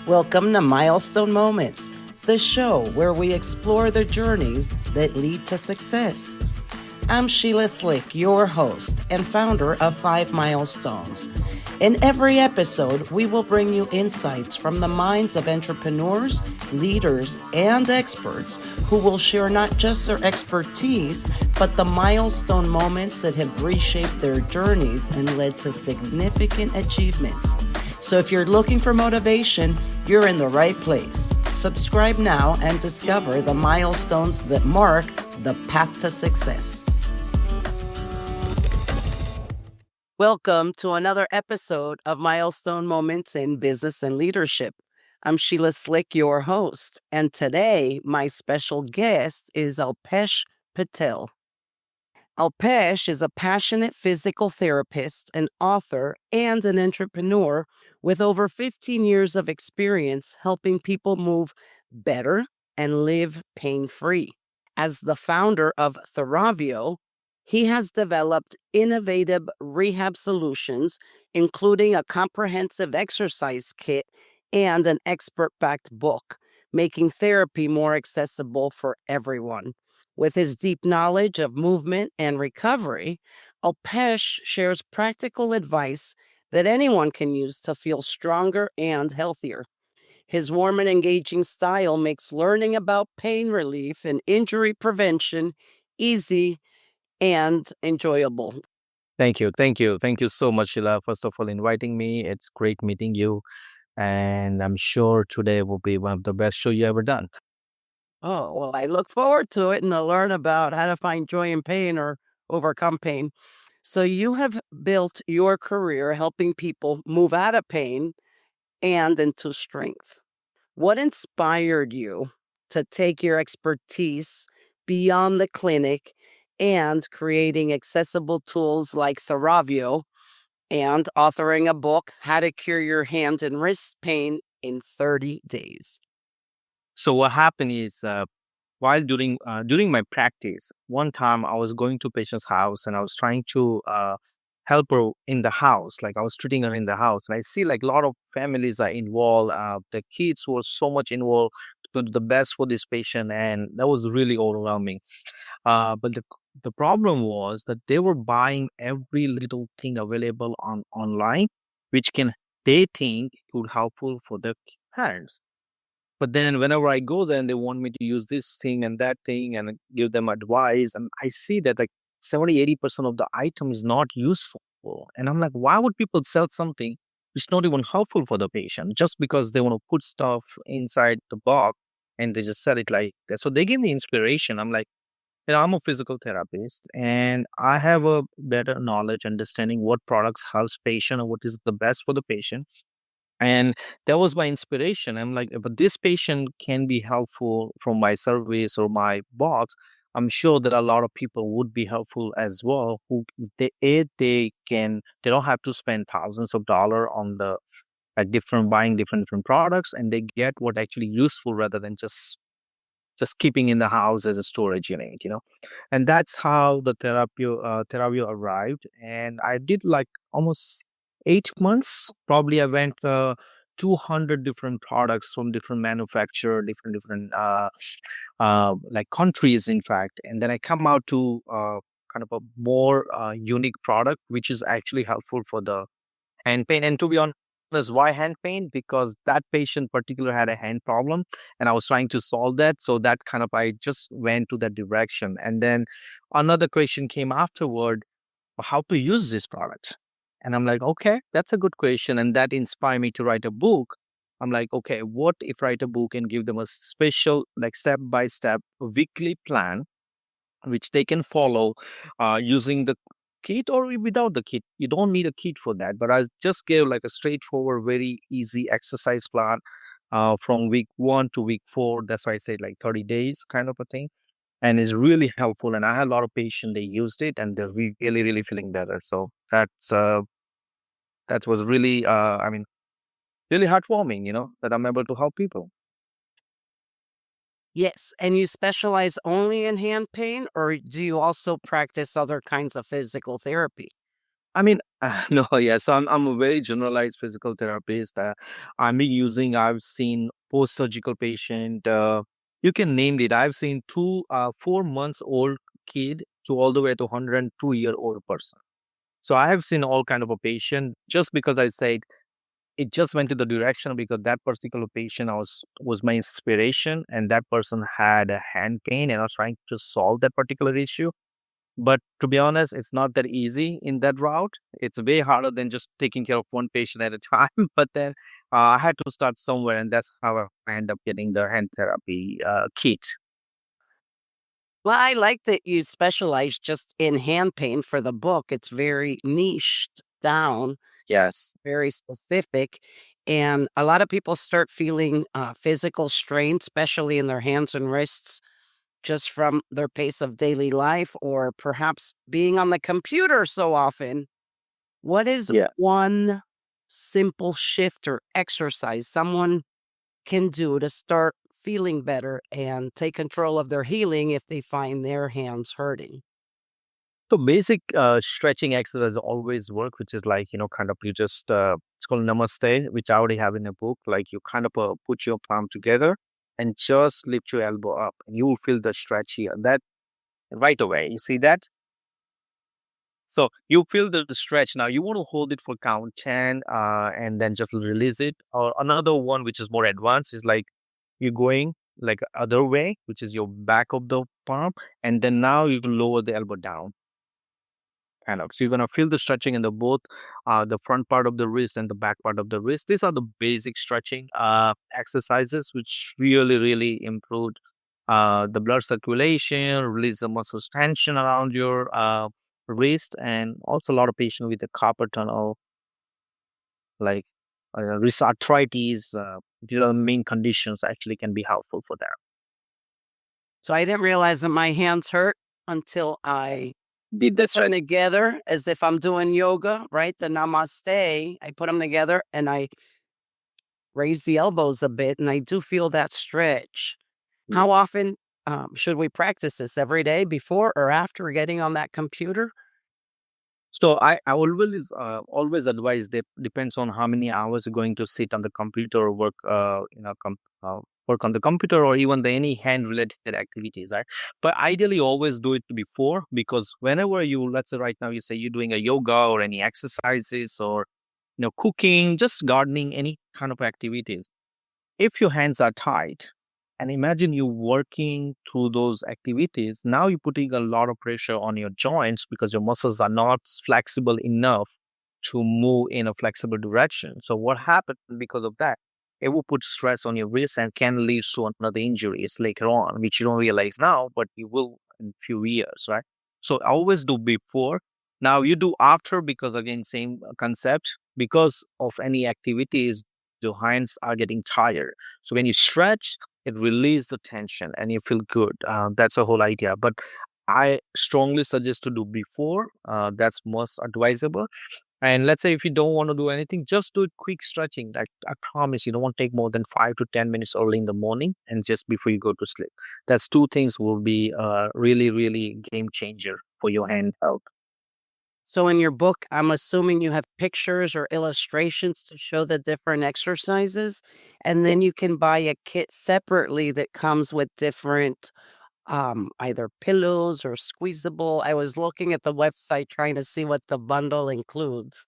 Welcome to Milestone Moments, the show where we explore the journeys that lead to success. I'm Sheila Slick, your host and founder of 5 Milestones. In every episode, we will bring you insights from the minds of entrepreneurs, leaders, and experts who will share not just their expertise, but the milestone moments that have reshaped their journeys and led to significant achievements. So if you're looking for motivation, you're in the right place. Subscribe now and discover the milestones that mark the path to success. Welcome to another episode of Milestone Moments in Business and Leadership. I'm Sheila Slick, your host, and today my special guest is Alpesh Patel. Alpesh is a passionate physical therapist, an author, and an entrepreneur with over 15 years of experience helping people move better and live pain-free. As the founder of Theravio, he has developed innovative rehab solutions, including a comprehensive exercise kit and an expert-backed book, making therapy more accessible for everyone. With his deep knowledge of movement and recovery, Alpesh shares practical advice that anyone can use to feel stronger and healthier. His warm and engaging style makes learning about pain relief and injury prevention easy and enjoyable. Thank you. Thank you. Thank you so much, Sheila, first of all, inviting me. It's great meeting you. And I'm sure today will be one of the best show you ever done. Oh, well, I look forward to it and to learn about how to find joy in pain or overcome pain. So, you have built your career helping people move out of pain and into strength. What inspired you to take your expertise beyond the clinic and creating accessible tools like Theravio and authoring a book, How to Cure Your Hand and Wrist Pain in 30 Days? So what happened is while during my practice, one time I was going to patient's house and I was trying to help her in the house. Like I was treating her in the house, and I see like a lot of families are involved. The kids were so much involved to do the best for this patient, and that was really overwhelming. But the problem was that they were buying every little thing available online, which can they think could helpful for their parents. But then whenever I go there and they want me to use this thing and that thing and give them advice, and I see that like 70-80% of the item is not useful. And I'm like, why would people sell something which is not even helpful for the patient just because they want to put stuff inside the box and they just sell it like that? So they give me inspiration. I'm like, I'm a physical therapist and I have a better knowledge, understanding what products helps patient or what is the best for the patient. And that was my inspiration. I'm like, but this patient can be helpful from my service or my box. I'm sure that a lot of people would be helpful as well. Who they don't have to spend thousands of dollars on the different buying different products, and they get what actually useful rather than just keeping in the house as a storage unit. And that's how the Theravio arrived. And I did like almost 8 months. Probably I went 200 different products from different manufacturer, different like countries, in fact. And then I come out to kind of a more unique product, which is actually helpful for the hand pain. And to be honest, why hand pain? Because that patient particular had a hand problem and I was trying to solve that. So that kind of, I just went to that direction. And then another question came afterward, how to use this product. And I'm like, okay, that's a good question. And that inspired me to write a book. I'm like, okay, what if write a book and give them a special, like step by step weekly plan which they can follow using the kit or without the kit. You don't need a kit for that. But I just gave like a straightforward, very easy exercise plan from week 1 to week 4. That's why I say like 30 days kind of a thing. And it's really helpful. And I had a lot of patients, they used it and they're really, really feeling better. So that was really, really heartwarming, that I'm able to help people. Yes, and you specialize only in hand pain, or do you also practice other kinds of physical therapy? I mean, no, yes, I'm a very generalized physical therapist. I'm using. I've seen post-surgical patient. You can name it. I've seen 4 months old kid to all the way to 102-year-old person. So I have seen all kind of a patient. Just because I said it just went to the direction because that particular patient was my inspiration, and that person had a hand pain, and I was trying to solve that particular issue. But to be honest, it's not that easy in that route. It's way harder than just taking care of one patient at a time. But then I had to start somewhere, and that's how I end up getting the hand therapy kit. Well, I like that you specialize just in hand pain for the book. It's very niched down, Yes. very specific. And a lot of people start feeling physical strain, especially in their hands and wrists, just from their pace of daily life or perhaps being on the computer so often. What is Yes. one simple shift or exercise someone can do to start feeling better and take control of their healing if they find their hands hurting? So basic stretching exercise always work, which is like, kind of you just, it's called Namaste, which I already have in a book. Like you kind of put your palm together and just lift your elbow up and you will feel the stretch here. That right away. You see that? So you feel the stretch. Now you want to hold it for count 10 and then just release it. Or another one, which is more advanced, is like you're going like other way, which is your back of the palm. And then now you can lower the elbow down kind of. So you're gonna feel the stretching in the both the front part of the wrist and the back part of the wrist. These are the basic stretching exercises, which really improve the blood circulation, release the muscle tension around your wrist, and also a lot of patients with the carpal tunnel, like wrist arthritis. These are the main conditions actually can be helpful for that. So I didn't realize that my hands hurt until I Did that put them stretch? together as if I'm doing yoga, right? The namaste. I put them together and I raise the elbows a bit, and I do feel that stretch. How often should we practice this every day before or after getting on that computer? So I always advise that depends on how many hours you're going to sit on the computer or work work on the computer or even any hand related activities, right? But ideally always do it before, because whenever you, let's say right now you say you're doing a yoga or any exercises or cooking, just gardening, any kind of activities, if your hands are tight, and imagine you working through those activities, now you're putting a lot of pressure on your joints because your muscles are not flexible enough to move in a flexible direction. So what happened because of that? It will put stress on your wrist and can lead to another injuries later on, which you don't realize now, but you will in few years, right? So I always do before. Now you do after, because again, same concept. Because of any activities, your hands are getting tired. So when you stretch, it releases the tension and you feel good. That's the whole idea. But I strongly suggest to do before. That's most advisable. And let's say if you don't want to do anything, just do quick stretching. Like I promise, you don't want to take more than 5 to 10 minutes early in the morning and just before you go to sleep. That's two things will be really game changer for your hand health. So in your book, I'm assuming you have pictures or illustrations to show the different exercises, and then you can buy a kit separately that comes with different either pillows or squeezable. I was looking at the website trying to see what the bundle includes.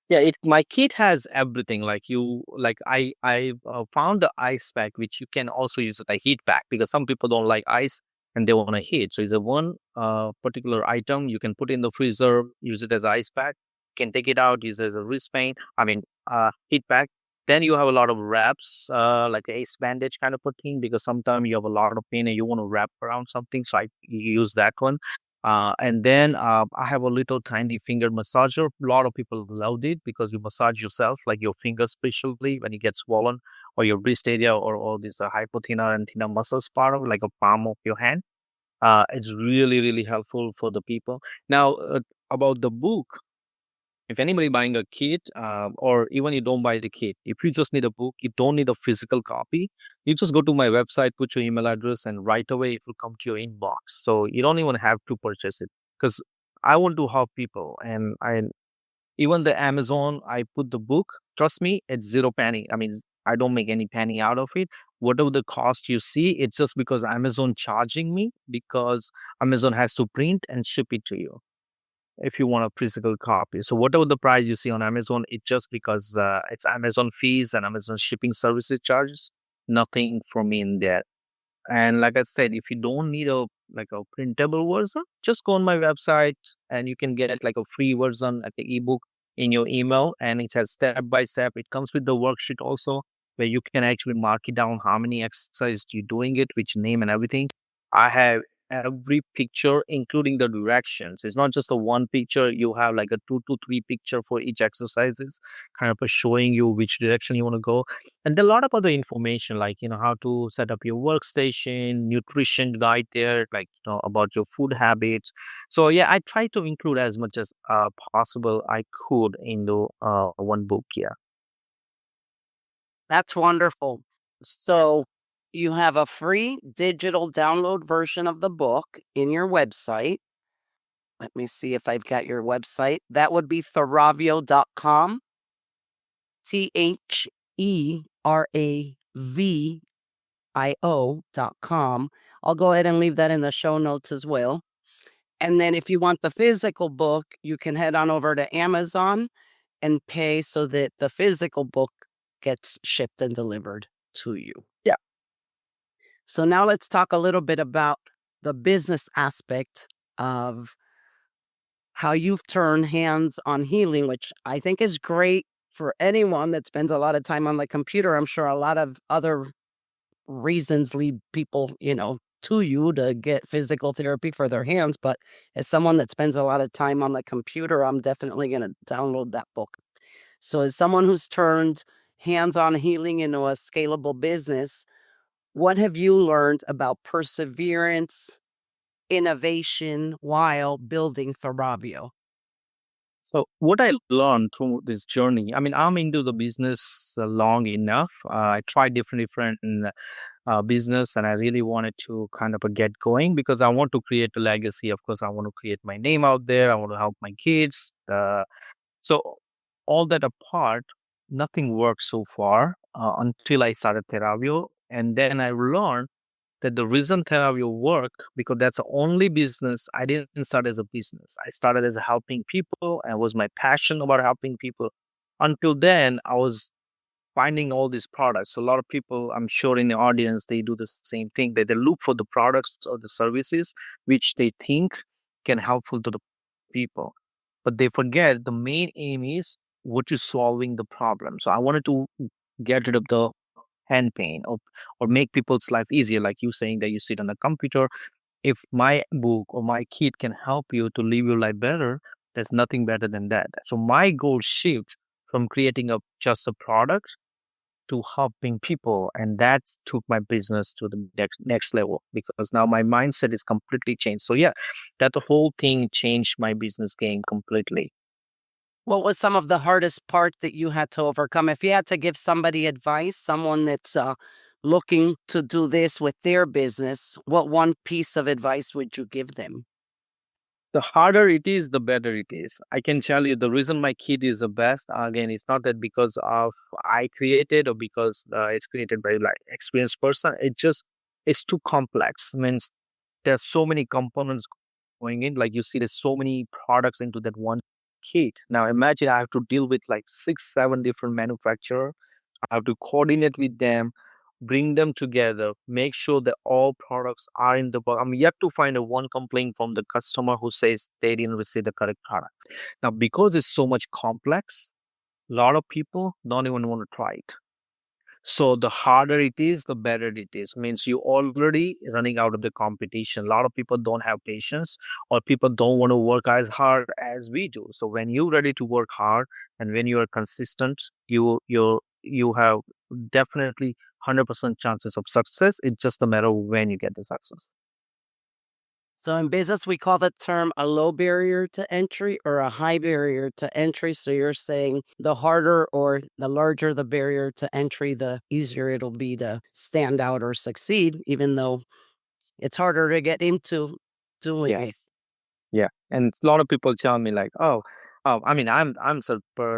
Yeah, it my kit has everything. I found the ice pack, which you can also use it a heat pack, because some people don't like ice and they want to heat. So it's a one particular item you can put in the freezer, use it as ice pack. Can take it out, use it as a wristband. I mean, heat pack. Then you have a lot of wraps, like ace bandage kind of a thing, because sometimes you have a lot of pain and you want to wrap around something. So I use that one. And then I have a little tiny finger massager. A lot of people love it because you massage yourself, like your fingers, especially when you get swollen, or your wrist area, or all these hypothenar and thenar muscles part of, like a palm of your hand. It's really helpful for the people. Now, about the book, if anybody buying a kit, or even you don't buy the kit, if you just need a book, you don't need a physical copy. You just go to my website, put your email address, and right away it will come to your inbox. So you don't even have to purchase it, because I want to help people, and Even the Amazon, I put the book, trust me, it's zero penny. I mean, I don't make any penny out of it. Whatever the cost you see, it's just because Amazon charging me, because Amazon has to print and ship it to you if you want a physical copy. So whatever the price you see on Amazon, it's just because it's Amazon fees and Amazon shipping services charges. Nothing for me in there. And like I said, if you don't need a like a printable version, just go on my website and you can get like a free version, like an ebook in your email, and it has step by step. It comes with the worksheet also, where you can actually mark it down how many exercises you're doing it, which name and everything. I have every picture, including the directions. It's not just a one picture. You have like a 2 to 3 picture for each exercises, kind of showing you which direction you want to go. And there are a lot of other information, like, how to set up your workstation, nutrition guide there, like, about your food habits. So yeah, I try to include as much as possible I could in the one book. Yeah. That's wonderful. So you have a free digital download version of the book in your website. Let me see if I've got your website. That would be theravio.com, Theravio.com. I'll go ahead and leave that in the show notes as well. And then if you want the physical book, you can head on over to Amazon and pay so that the physical book gets shipped and delivered to you. Yeah. So now let's talk a little bit about the business aspect of how you've turned hands on healing, which I think is great for anyone that spends a lot of time on the computer. I'm sure a lot of other reasons lead people, to you to get physical therapy for their hands. But as someone that spends a lot of time on the computer, I'm definitely going to download that book. So, as someone who's turned hands on healing into a scalable business, what have you learned about perseverance, innovation while building Theravio? So what I learned through this journey, I mean, I'm into the business long enough. I tried different business, and I really wanted to kind of get going because I want to create a legacy. Of course, I want to create my name out there. I want to help my kids. So all that apart, nothing worked so far until I started Theravio, and then I learned that the reason Theravio work, because that's the only business I didn't start as a business. I started as helping people, and was my passion about helping people. Until then, I was finding all these products. A lot of people, I'm sure in the audience, they do the same thing. They look for the products or the services which they think can helpful to the people, but they forget the main aim is what you're solving the problem. So I wanted to get rid of the hand pain, or make people's life easier, like you saying that you sit on a computer. If my book or my kit can help you to live your life better, there's nothing better than that. So my goal shift from creating a just a product to helping people, and that took my business to the next level, because now my mindset is completely changed. So yeah, that the whole thing changed my business game completely. What was some of the hardest part that you had to overcome? If you had to give somebody advice, someone that's looking to do this with their business, what one piece of advice would you give them? The harder it is, the better it is. I can tell you the reason my kid is the best. Again, it's not that because of I created, or because it's created by like experienced person. It just it's too complex. Means there's so many components going in. Like you see, there's so many products into that one kit. Now imagine I have to deal with like 6, 7 different manufacturer. I have to coordinate with them, bring them together, make sure that all products are in the box. I'm yet to find a one complaint from the customer who says they didn't receive the correct product. Now, because it's so much complex, a lot of people don't even want to try it. So the harder it is, the better it is. Means you already running out of the competition. A lot of people don't have patience, or people don't want to work as hard as we do. So when you're ready to work hard, and when you are consistent, you have definitely 100% chances of success. It's just a matter of when you get the success. So in business, we call the term a low barrier to entry or a high barrier to entry. So you're saying the harder or the larger the barrier to entry, the easier it'll be to stand out or succeed, even though it's harder to get into doing it. Yes. Yeah. And a lot of people tell me like, oh, I mean,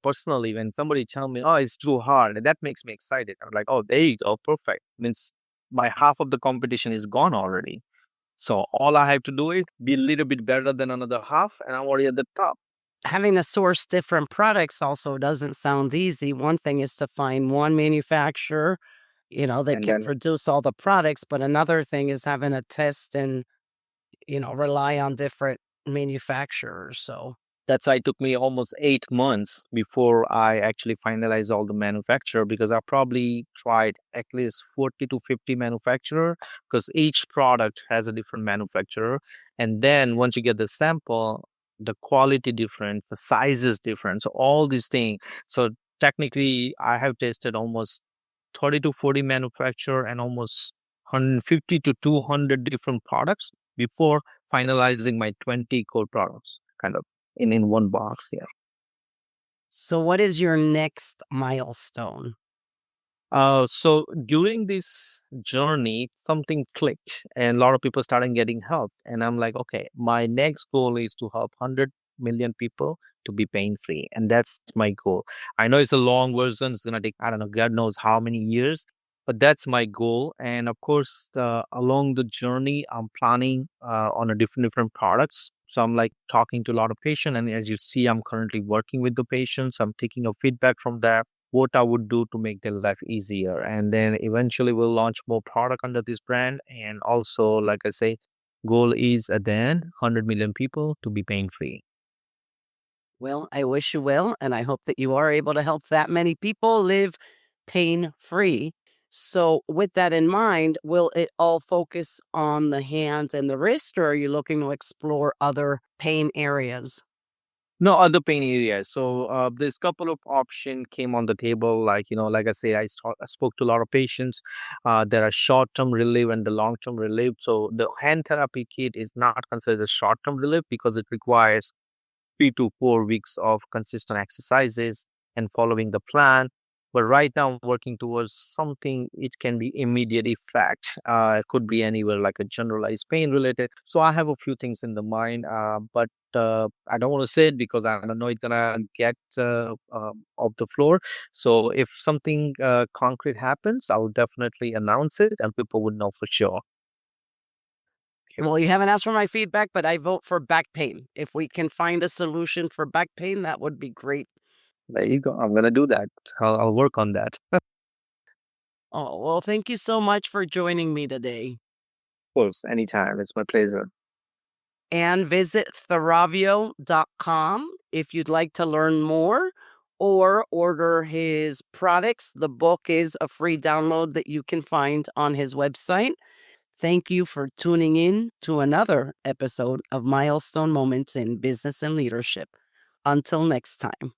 personally, when somebody tell me, "Oh, it's too hard," that makes me excited. I'm like, "Oh, there you go, perfect." Means my half of the competition is gone already. So all I have to do is be a little bit better than another half, and I'm already at the top. Having to source different products also doesn't sound easy. One thing is to find one manufacturer, that And can then produce all the products, but another thing is having to test and, rely on different manufacturers. So, that's why it took me almost 8 months before I actually finalized all the manufacturer, because I probably tried at least 40 to 50 manufacturer, because each product has a different manufacturer. And then once you get the sample, the quality different, the size is different. So all these things. So technically I have tested almost 30 to 40 manufacturer and almost 150 to 200 different products before finalizing my 20 core products, kind of in one box. Yeah. so what is your next milestone? So during this journey, something clicked, and a lot of people started getting help. And I'm like, okay, my next goal is to help 100 million people to be pain free, and that's my goal. I know it's a long version; it's gonna take, I don't know, God knows how many years, but that's my goal. And of course, along the journey, I'm planning on a different products. So I'm like talking to a lot of patients, and as you see, I'm currently working with the patients. I'm taking a feedback from them, what I would do to make their life easier. And then eventually we'll launch more product under this brand. And also, like I say, goal is at the end, 100 million people to be pain free. Well, I wish you well, and I hope that you are able to help that many people live pain free. So, with that in mind, will it all focus on the hands and the wrist, or are you looking to explore other pain areas? No other pain areas. So there's couple of option came on the table. Like, like I say, I spoke to a lot of patients. There are short term relief and the long term relief. So the hand therapy kit is not considered a short term relief because it requires 3 to 4 weeks of consistent exercises and following the plan. But right now, I'm working towards something it can be immediate effect. It could be anywhere like a generalized pain related. So I have a few things in the mind, but I don't want to say it because I don't know it's gonna get off the floor. So if something concrete happens, I will definitely announce it, and people would know for sure. Well, you haven't asked for my feedback, but I vote for back pain. If we can find a solution for back pain, that would be great. There you go. I'm gonna do that. I'll work on that. Of Oh, well, thank you so much for joining me today. course, anytime. It's my pleasure. And visit Theravio.com if you'd like to learn more or order his products. The book is a free download that you can find on his website. Thank you for tuning in to another episode of Milestone Moments in Business and Leadership. Until next time.